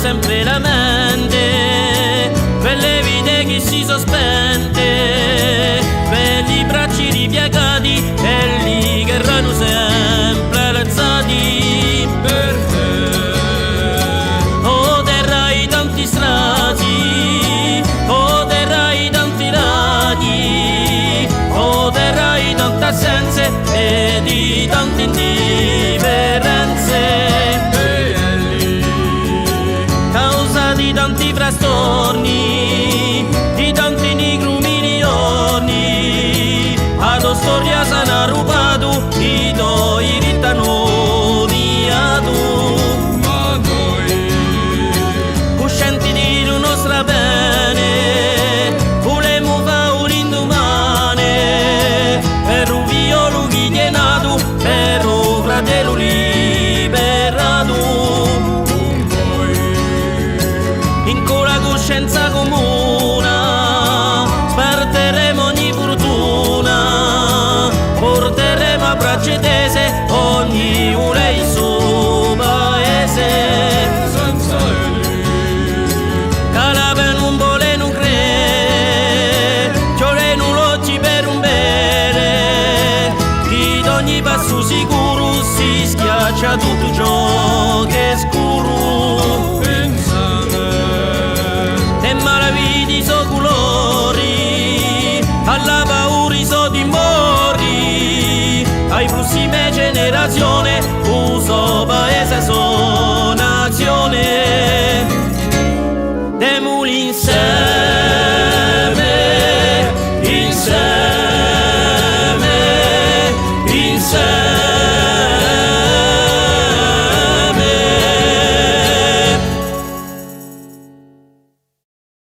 sempre la mente, quelle vite che si sospende, quelli bracci ripiegati e lì che erano sempre alzati per te. Oh terra i tanti strati, oh terra i tanti lati, oh terra i tante assenze e di tante indifferenze, di tanti frastorni, di tanti nigrumilioni, ad storia sana rubato, i doi rittano niato. Ma noi, coscienti di nostra bene, volemo fa un indomane, per un violo chi è nato, per un fratello liberato. Coscienza comune, sparteremo ogni fortuna, porteremo a braccia tese ogni una il suo paese. Senza Calabria non vuole non crede, giore non l'oggi per un bene, chi d'ogni passo sicuro si schiaccia tutto ciò che è scuro. E malavidi so colori, alla paura so timori, ai prossime generazioni, uso paese so nazione, de Mulin